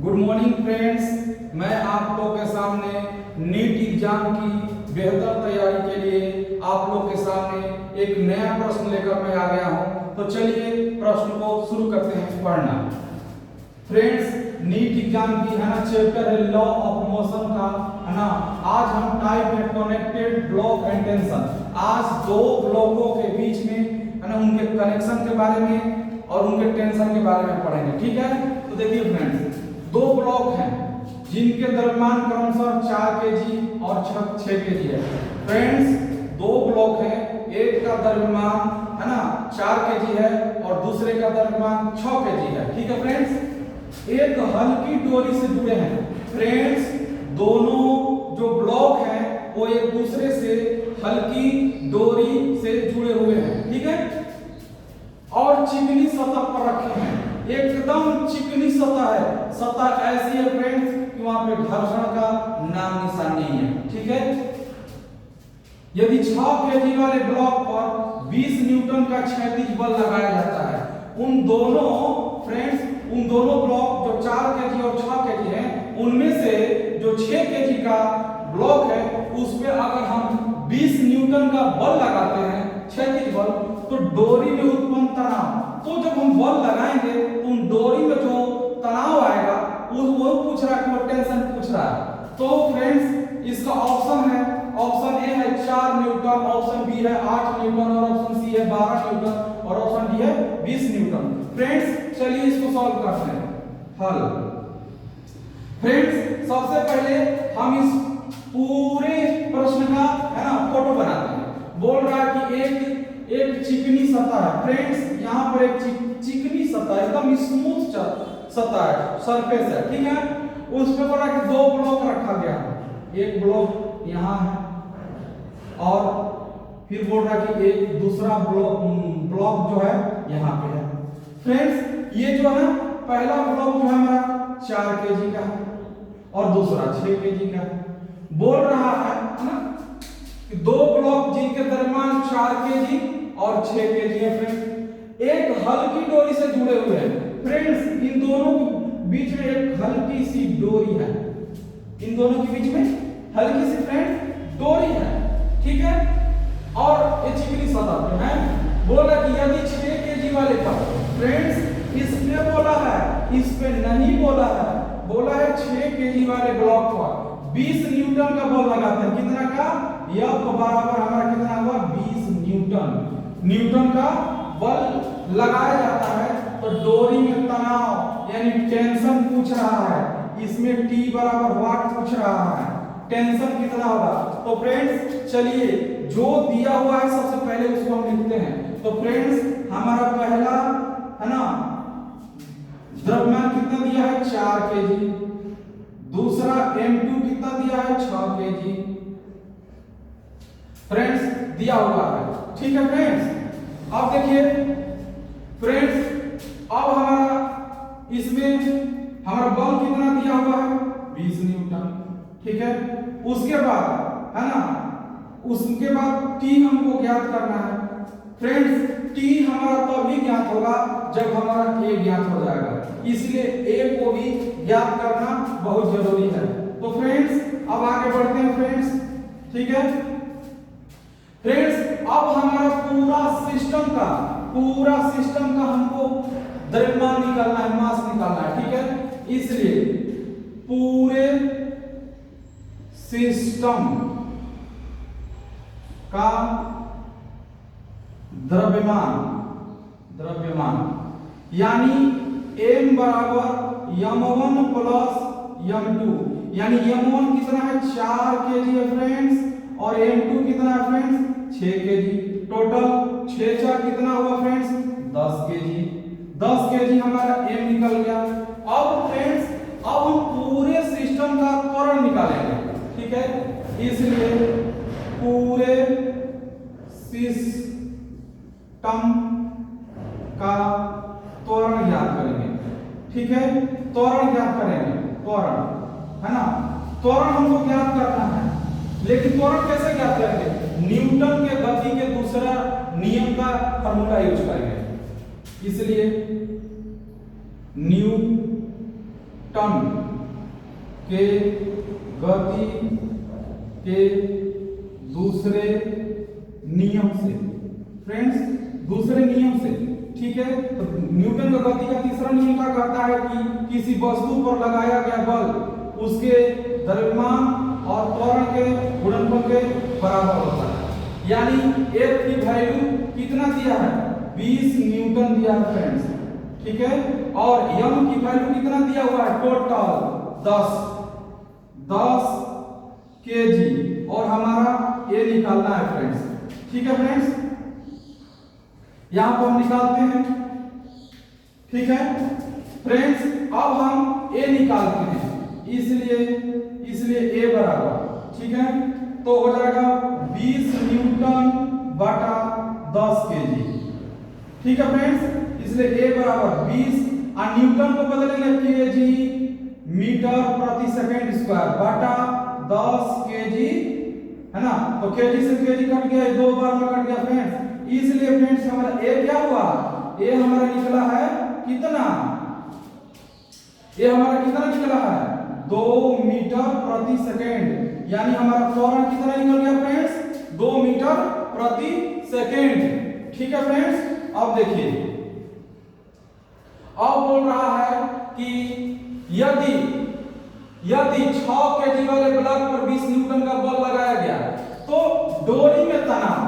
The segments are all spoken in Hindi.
गुड मॉर्निंग फ्रेंड्स, मैं आप लोग के सामने नीट एग्जाम की बेहतर तैयारी के लिए आप लोग के सामने एक नया प्रश्न लेकर मैं आ गया हूं। तो चलिए प्रश्न को शुरू करते हैं पढ़ना। फ्रेंड्स, नीट एग्जाम की है ना चैप्टर है लॉ ऑफ मोशन का, है ना। आज हम टाइप में कनेक्टेड ब्लॉक एंड टेंशन, आज दो ब्लॉकों के बीच में है ना उनके कनेक्शन के बारे में और उनके टेंशन के बारे में पढ़ेंगे, ठीक है। तो देखिए फ्रेंड्स, दो ब्लॉक हैं जिनके द्रव्यमान क्रमशः 4 केजी और 6 केजी है। फ्रेंड्स, दो ब्लॉक हैं, एक का द्रव्यमान है ना 4 केजी है और दूसरे का द्रव्यमान 6 केजी है, ठीक है फ्रेंड्स। एक हल्की डोरी से जुड़े हैं। फ्रेंड्स, दोनों जो ब्लॉक हैं वो एक दूसरे से हल्की डोरी से जुड़े हुए हैं, ठीक है, और चिकनी सतह पर रखे हैं। एकदम चिकनी सतह है, सतह ऐसी है फ्रेंड्स कि वहां पे घर्षण का नाम निशान नहीं है, ठीक है। यदि 6 केजी वाले ब्लॉक पर 20 न्यूटन का क्षैतिज बल लगाया जाता है, उन दोनों फ्रेंड्स, उन दोनों ब्लॉक जो 4 केजी और 6 केजी हैं, उनमें से जो 6 केजी का ब्लॉक है उस पे अगर हम 20 न्यूटन का बल लगाते हैं क्षैतिज बल, तो डोरी में उत्पन्न तनाव, तो जब हम बल लगाएंगे तो उन डोरी में जो तनाव आएगा वो पूछ रहा है, वो टेंशन पूछ रहा है। तो फ्रेंड्स, इसका ऑप्शन है, ऑप्शन ए है 4 न्यूटन, ऑप्शन बी है 8 न्यूटन और ऑप्शन सी है 12 न्यूटन और ऑप्शन डी है 20 न्यूटन। फ्रेंड्स, चलिए इसको सॉल्व करते हैं। हल फ्रेंड्स, सबसे पहले हम इस पूरे प्रश्न का है ना फोटो बनाते हैं। बोल रहा है कि एक चिकनी सतह है। फ्रेंड्स, यहाँ पर एक चिकनी सतह, एकदम स्मूथ सतह है, सरफेस है, ठीक है। उस पे बोला कि दो ब्लॉक रखा गया है, एक ब्लॉक यहाँ है और फिर बोल रहा कि एक दूसरा ब्लॉक जो है यहाँ पे है। फ्रेंड्स, ये जो है ना पहला ब्लॉक जो है हमारा 4 केजी का है और दूसरा 6 केजी का है। बोल रहा है ना कि दो ब्लॉक जिनके द्रव्यमान 4 केजी और 6 केजी है फ्रेंड्स, एक हल्की डोरी से जुड़े हुए हैं। फ्रेंड्स, इन दोनों के बीच में एक हल्की सी डोरी है, इन दोनों के बीच में हल्की सी फ्रेंड्स डोरी है, ठीक है, और ये चिकनी सतह पे है। बोला कि यदि 6 केजी वाले का, फ्रेंड्स इस पे बोला है, इस पे नहीं बोला है, बोला है 6 केजी वाले ब्लॉक पर 20 न्यूटन का बल लगाते हैं। कितना का? F बराबर हमारा कितना हुआ? 20 न्यूटन का बल लगाया जाता है। तो डोरी में तनाव यानी टेंशन पूछ रहा है, इसमें T बराबर वाट पूछ रहा है, टेंशन कितना होगा। तो फ्रेंड्स, चलिए जो दिया हुआ है सबसे पहले उसको हम लिखते हैं। तो फ्रेंड्स, हमारा पहला है ना द्रव्यमान कितना दिया है? 4 केजी। दूसरा M2 कितना दिया है? 6 केजी फ्रेंड्स दिया हुआ है, ठीक है फ्रेंड्स। अब देखिए फ्रेंड्स, अब हमारा इसमें हमारा बल कितना दिया हुआ है? 20 न्यूटन, ठीक है। उसके बाद है ना, उसके बाद T हमको ज्ञात करना है। फ्रेंड्स, T हमारा तभी ज्ञात होगा जब हमारा A ज्ञात हो जाएगा, इसलिए A को भी ज्ञात करना बहुत जरूरी है। तो फ्रेंड्स, अब आगे बढ़ते हैं फ्रेंड्स, ठीक है। फ्रेंड्स, अब हमारा पूरा सिस्टम का हमको द्रव्यमान निकालना है, मास निकालना है, ठीक है। इसलिए पूरे सिस्टम का द्रव्यमान यानी M बराबर M1 प्लस M2, यानी M1 कितना है? 4 केजी है फ्रेंड्स, और M2 कितना है फ्रेंड्स? 6 केजी। टोटल 6 4 कितना हुआ फ्रेंड्स? 10 केजी। 10 केजी हमारा M निकल गया। अब फ्रेंड्स, अब हम पूरे सिस्टम का त्वरण निकालेंगे, ठीक है। इसलिए पूरे सिस्टम का त्वरण ज्ञात करेंगे, ठीक है। त्वरण ज्ञात करेंगे, त्वरण है ना, त्वरण हमको ज्ञात करना है। लेकिन त्वरण कैसे ज्ञात करेंगे? न्यूटन के गति के दूसरा नियम का फॉर्मूला यूज करेंगे। इसलिए न्यूटन टन के गति के दूसरे नियम से। फ्रेंड्स, दूसरे नियम से, ठीक है। तो न्यूटन का गति का तीसरा नियम क्या कहता है कि किसी वस्तु पर लगाया गया बल उसके द्रव्यमान और त्वरण के गुणनफल के बराबर होता है। यानी F की वैल्यू कितना दिया है, 20 न्यूटन दिया है फ्रेंड्स, ठीक है। और M की वैल्यू कितना दिया हुआ है, टोटल 10 kg, और हमारा ये निकालना है फ्रेंड्स, ठीक है फ्रेंड्स। यहां पर हम निकालते हैं, ठीक है फ्रेंड्स। अब हम ए निकालते हैं, इसलिए ए बराबर, ठीक है, तो हो जाएगा 20 न्यूटन बटा 10 kg, ठीक है फ्रेंड्स। इसलिए ए बराबर 20, और न्यूटन को बदलेंगे kg, मीटर प्रति सेकंड स्क्वायर बटा 10 kg, है ना। तो kg से kg कट गया, दो बार में कट गया फ्रेंड्स। इसलिए फ्रेंड्स हमारा ए क्या हुआ, ए हमारा निकला है कितना, ये हमारा कितना निकला है, 2 मीटर प्रति सेकंड। यानी हमारा त्वरण कितना निकल गया फ्रेंड्स, 2 मीटर प्रति सेकंड, ठीक है फ्रेंड्स। अब देखिए, अब बोल रहा है कि यदि 6 kg वाले ब्लॉक पर 20 न्यूटन का बल लगाया गया तो डोरी में तनाव,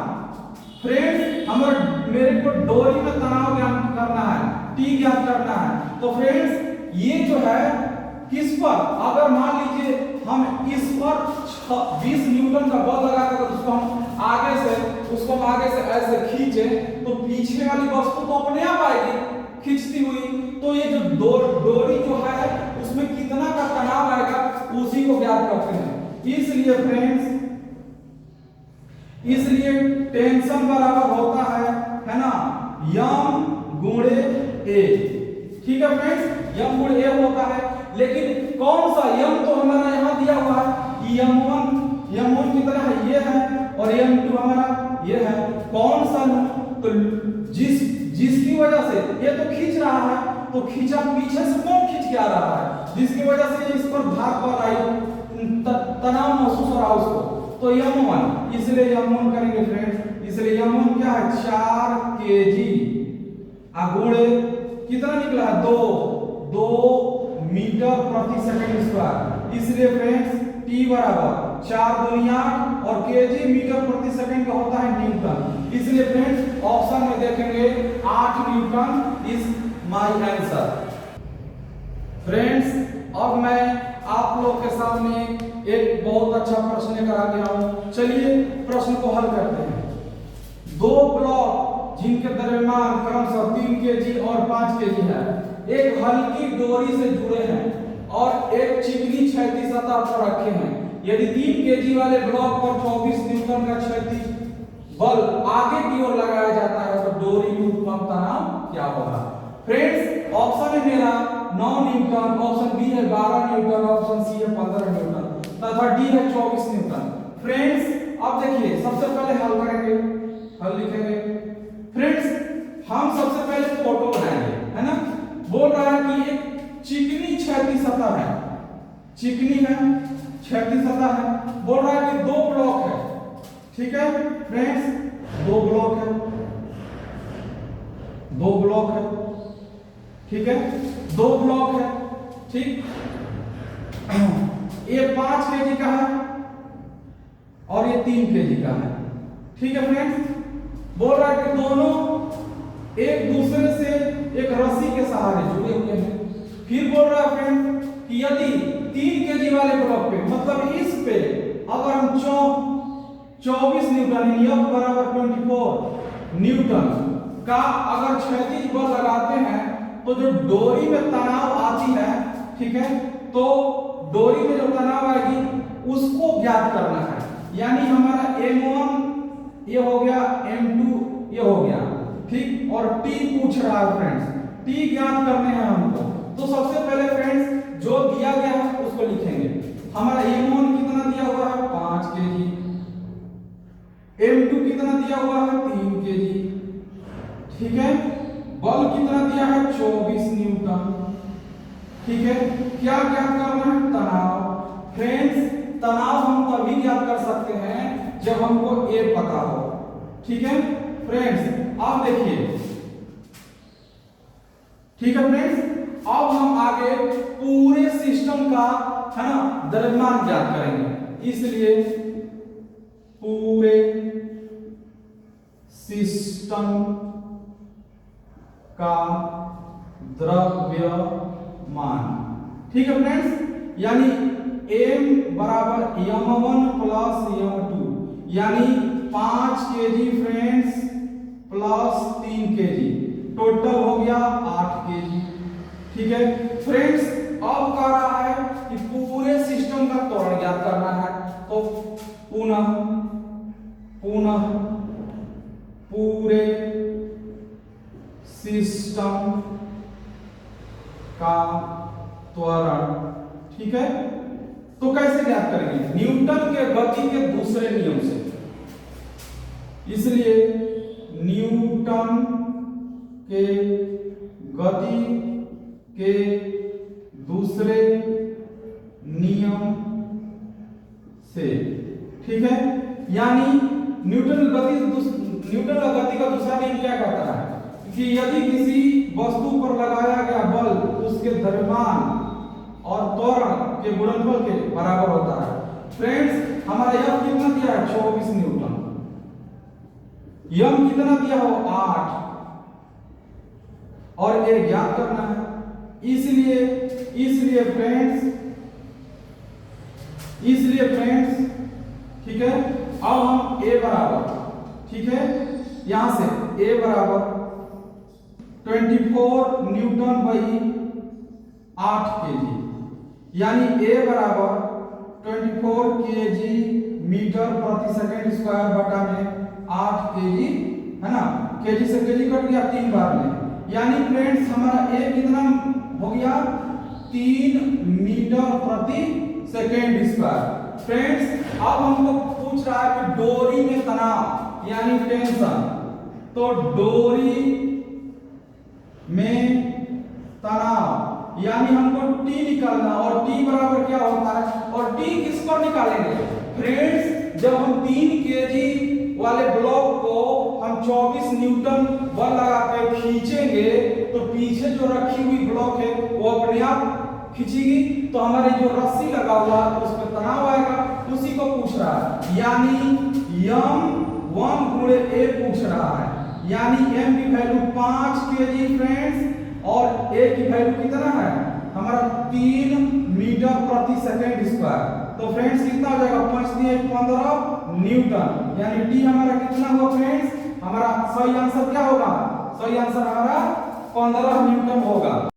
फ्रेंड्स हमारे मेरे को डोरी में तनाव ज्ञात करना है, टी ज्ञात करना है। तो फ्रेंड्स ये जो है किस पर, अगर मान लीजिए हम इस पर 20 न्यूटन का बल लगाकर उसको हम आगे से ऐसे खींचे तो पीछे वाली वस्तु तो अपने आप आएगी खींचती हुई। तो ये जो डोरी जो है उसमें कितना का तनाव आएगा उसी को ज्ञात करते हैं। इसलिए फ्रेंड्स, इसलिए टेंशन बराबर होता है ना, यम गुणे ए, ठीक है फ्रेंड्स, यम गुणे ए होता है। लेकिन कौन सा यम, तो हमारा यहां दिया हुआ है कि यम1 कितना है, ये है, और यम2 हमारा ये है। कौन सा, तो जिसकी वजह से ये तो खींच रहा है, तो खींचा पीछे से कौन खींच के आ रहा है, जिसकी वजह से इस पर भार पर आई, तनाव महसूस हो रहा उसको, तो यम1, इसलिए यम1 करेंगे फ्रेंड्स। इसलिए यम1 क्या है, 4 kg, गुणे कितना निकला है, 2 मीटर प्रति सेकंड स्क्वायर। इसलिए फ्रेंड्स टी बराबर 4 दूनी 8 और kg मीटर प्रति सेकंड का होता है न्यूटन। इसलिए फ्रेंड्स ऑप्शन में देखेंगे 8 Newton is my answer. Friends अब मैं आप लोग के सामने एक बहुत अच्छा प्रश्न लेकर आ गया हूं। चलिए प्रश्न को हल करते हैं। 2 ब्लॉक जिनके द्रव्यमान क्रमशः 3 kg और 5 kg है, एक हल्की डोरी से जुड़े हैं और एक चिकनी क्षैतिज सतह पर रखे हैं। यदि 3 kg वाले ब्लॉक पर 24 न्यूटन का क्षैतिज बल आगे की ओर लगाया जाता है तो डोरी में उत्पन्न तनाव क्या होगा। फ्रेंड्स ऑप्शन है मेरा 9 न्यूटन, ऑप्शन बी है 12 न्यूटन, ऑप्शन सी है 15 न्यूटन तथा डी है 24 न्यूटन। फ्रेंड्स अब देखिए, सबसे पहले हल करेंगे, हल लिखेंगे। फ्रेंड्स हम सबसे पहले फोटो बनाएंगे, है ना। बोल रहा है कि एक चिकनी क्षैतिज सतह है, चिकनी है, क्षैतिज सतह है। बोल रहा है कि 2 ब्लॉक है, ठीक है फ्रेंड्स, 2 ब्लॉक है, 2 ब्लॉक है, ठीक है, 2 ब्लॉक है, ठीक। ये 5 kg का है और ये 3 kg का है, ठीक है फ्रेंड्स। बोल रहा है कि दोनों एक दूसरे से एक रस्सी के सहारे जुड़े हुए हैं। फिर बोल रहा है फ्रेंड कि यदि 3 kg वाले ब्लॉक पे, मतलब इस पे अगर हम 24 न्यूटन F बराबर 24 न्यूटन का अगर क्षैतिज बल लगाते हैं तो जो डोरी में तनाव आती है, ठीक है, तो डोरी में जो तनाव आएगी उसको ज्ञात करना है। यानी हमारा M1 ये हो गया, M2 ये हो गया, ठीक। और T पूछ रहा है फ्रेंड्स, T ज्ञात करने हैं हमको। तो सबसे पहले फ्रेंड्स जो दिया गया है उसको लिखेंगे। हमारा M1 कितना दिया हुआ है, 5 kg, M2 कितना दिया हुआ है, 3 kg, ठीक है। बल कितना दिया है, 24 न्यूटन, ठीक है, क्या ज्ञात करना है? तनाव। फ्रेंड्स, तनाव हम तभी ज्ञात कर सकते हैं जब हमको ए पता हो। ठीक है फ्रेंड्स, आप देखिए, ठीक है फ्रेंड्स, अब हम आगे पूरे सिस्टम का, है ना, द्रव्यमान ज्ञात करेंगे। इसलिए पूरे सिस्टम का द्रव्यमान, ठीक है फ्रेंड्स, यानी m बराबर m1 प्लस m2, यानी 5 kg friends plus 3 kg, total हो गया 8 kg। ठीक है फ्रेंड्स, अब कह रहा है कि पूरे सिस्टम का त्वरण ज्ञात करना है, तो पुनः पूरे सिस्टम का त्वरण। ठीक है, तो कैसे ज्ञात करेंगे? न्यूटन के गति के दूसरे नियम से। इसलिए न्यूटन के गति के दूसरे नियम से, ठीक है, यानी न्यूटन का गति का दूसरा नियम क्या कहता है कि यदि किसी वस्तु पर लगाया गया बल उसके द्रव्यमान और त्वरण के गुणनफल के बराबर होता है। फ्रेंड्स, हमारा यह कितना दिया है? 24 न्यूटन। यम कितना दिया हो? 8, और ये ज्ञात करना है। इसलिए फ्रेंड्स, ठीक है, अब हम a बराबर, ठीक है, यहां से a बराबर 24 न्यूटन बाई 8 kg, यानी a बराबर 24 kg मीटर प्रति सेकंड स्क्वायर बटा में 8 kg, है ना, kg से kg कट गया 3 बार में, यानी फ्रेंड्स हमारा a कितना हो गया? 3 मीटर प्रति सेकंड स्क्वायर। फ्रेंड्स, अब हमको पूछ रहा है कि डोरी में तनाव यानी टेंशन, तो डोरी में तनाव यानी हमको T निकालना, और T बराबर क्या होता है? और T किस पर निकालेंगे? फ्रेंड्स, जब हम 3 kg वाले ब्लॉक को हम 24 न्यूटन बल लगा के खींचेंगे, तो पीछे जो रखी हुई ब्लॉक है वो अपने आप खींचेगी, तो हमारी जो रस्सी लगा हुआ है उस पर तनाव आएगा, उसी को पूछ रहा है। यानी m1 गुणे a पूछ रहा है, यानी m की वैल्यू 5 kg फ्रेंड्स, और a की वैल्यू कितना है? हमारा 3 मीटर प्रति सेकंड स्क्वायर। तो फ्रेंड्स कितना हो जाएगा? 5 दिए 15 न्यूटन, यानी t हमारा कितना हुआ फ्रेंड्स? हमारा सही आंसर क्या होगा? सही आंसर हमारा 15 न्यूटन होगा।